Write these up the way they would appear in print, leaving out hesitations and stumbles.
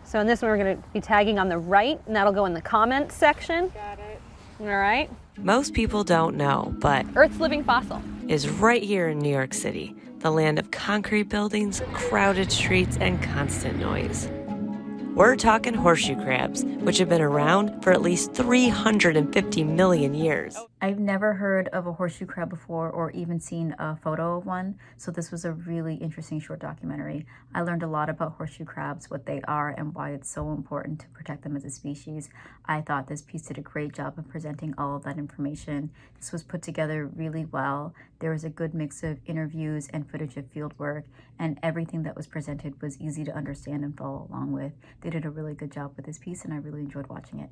So in this one, we're going to be tagging on the right, and that'll go in the comments section. Got it. All right. Most people don't know, but Earth's living fossil. is right here in New York City, the land of concrete buildings, crowded streets, and constant noise. We're talking horseshoe crabs, which have been around for at least 350 million years. I've never heard of a horseshoe crab before or even seen a photo of one, so this was a really interesting short documentary. I learned a lot about horseshoe crabs, what they are, and why it's so important to protect them as a species. I thought this piece did a great job of presenting all of that information. This was put together really well. There was a good mix of interviews and footage of field work, and everything that was presented was easy to understand and follow along with. They did a really good job with this piece, and I really enjoyed watching it.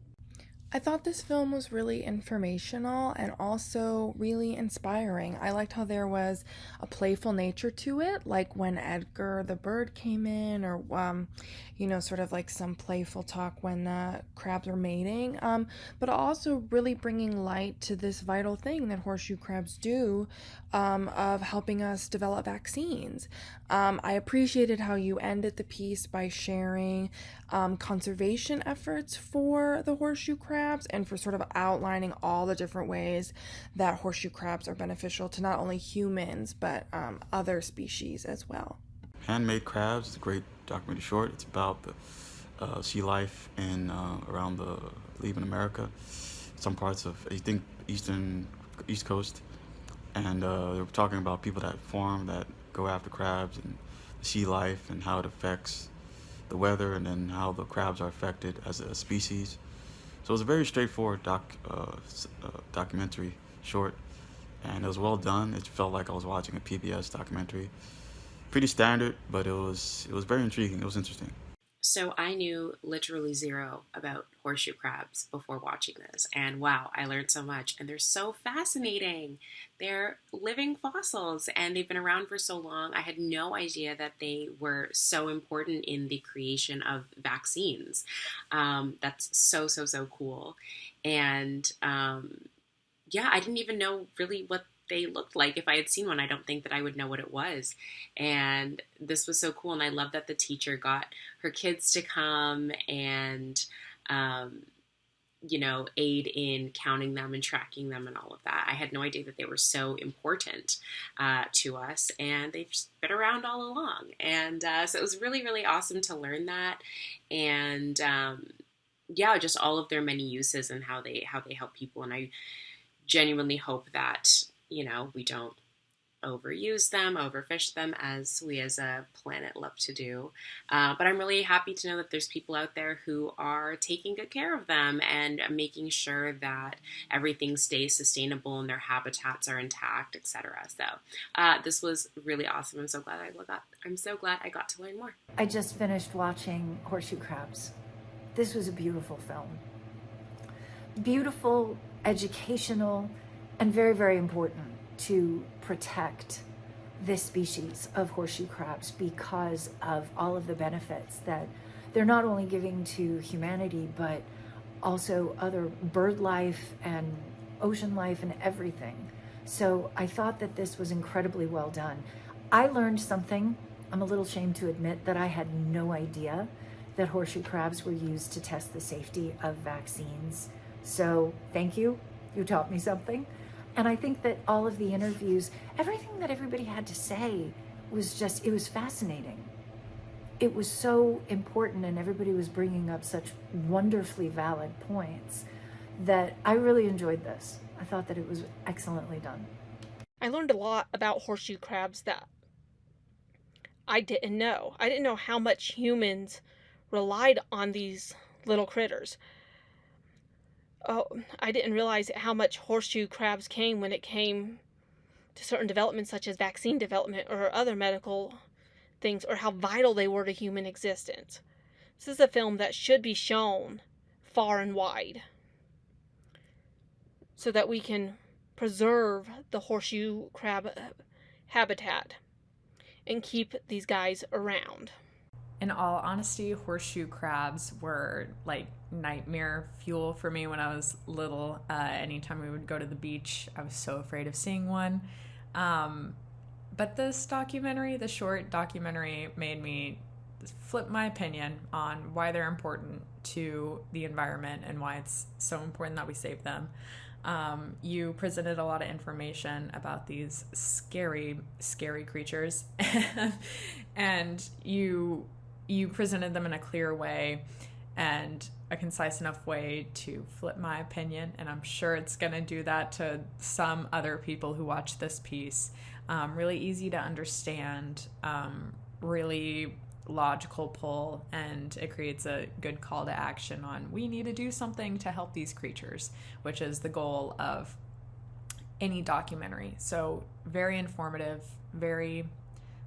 I thought this film was really informational and also really inspiring. I liked how there was a playful nature to it, like when Edgar the bird came in, or sort of like some playful talk when the crabs are mating, but also really bringing light to this vital thing that horseshoe crabs do, of helping us develop vaccines. I appreciated how you ended the piece by sharing conservation efforts for the horseshoe crabs and for sort of outlining all the different ways that horseshoe crabs are beneficial to not only humans but other species as well. Handmade Crabs is a great documentary short. It's about the sea life in around the, I believe in America, some parts of, I think, East Coast. And they were talking about people that farm, that go after crabs, and the sea life and how it affects the weather, and then how the crabs are affected as a species. So it was a very straightforward documentary short, and it was well done. It felt like I was watching a PBS documentary. Pretty standard, but it was very intriguing. It was interesting. So I knew literally zero about horseshoe crabs before watching this, and wow, I learned so much, and they're so fascinating. They're living fossils, and they've been around for so long. I had no idea that they were so important in the creation of vaccines. That's so cool. And yeah, I didn't even know really what they looked like. If I had seen one, I don't think that I would know what it was. And this was so cool. And I love that the teacher got her kids to come and, aid in counting them and tracking them and all of that. I had no idea that they were so important to us, and they've just been around all along. And so it was really, really awesome to learn that. And just all of their many uses and how they help people. And I genuinely hope that we don't overuse them, overfish them, as we as a planet love to do. But I'm really happy to know that there's people out there who are taking good care of them and making sure that everything stays sustainable and their habitats are intact, etc. So this was really awesome. I'm so glad I got to learn more. I just finished watching Horseshoe Crabs. This was a beautiful film. Beautiful, educational, and very, very important to protect this species of horseshoe crabs because of all of the benefits that they're not only giving to humanity, but also other bird life and ocean life and everything. So I thought that this was incredibly well done. I learned something, I'm a little ashamed to admit, that I had no idea, that horseshoe crabs were used to test the safety of vaccines. So thank you, you taught me something. And I think that all of the interviews, everything that everybody had to say was it was fascinating. It was so important, and everybody was bringing up such wonderfully valid points that I really enjoyed this. I thought that it was excellently done. I learned a lot about horseshoe crabs that I didn't know. I didn't know how much humans relied on these little critters. Oh, I didn't realize how much horseshoe crabs came when it came to certain developments such as vaccine development or other medical things, or how vital they were to human existence. This is a film that should be shown far and wide so that we can preserve the horseshoe crab habitat and keep these guys around. In all honesty, horseshoe crabs were like nightmare fuel for me when I was little. Anytime we would go to the beach, I was so afraid of seeing one. But this documentary, the short documentary, made me flip my opinion on why they're important to the environment and why it's so important that we save them. You presented a lot of information about these scary, scary creatures, and you presented them in a clear way and a concise enough way to flip my opinion, and I'm sure it's going to do that to some other people who watch this piece. Really easy to understand, really logical pull, and it creates a good call to action on we need to do something to help these creatures, which is the goal of any documentary. So very informative, very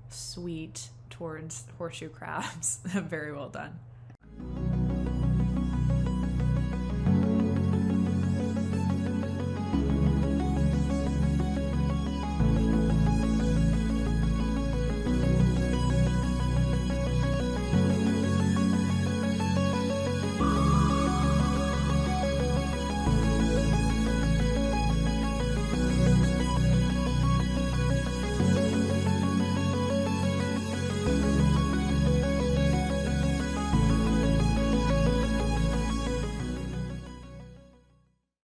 sweet towards horseshoe crabs. Very well done.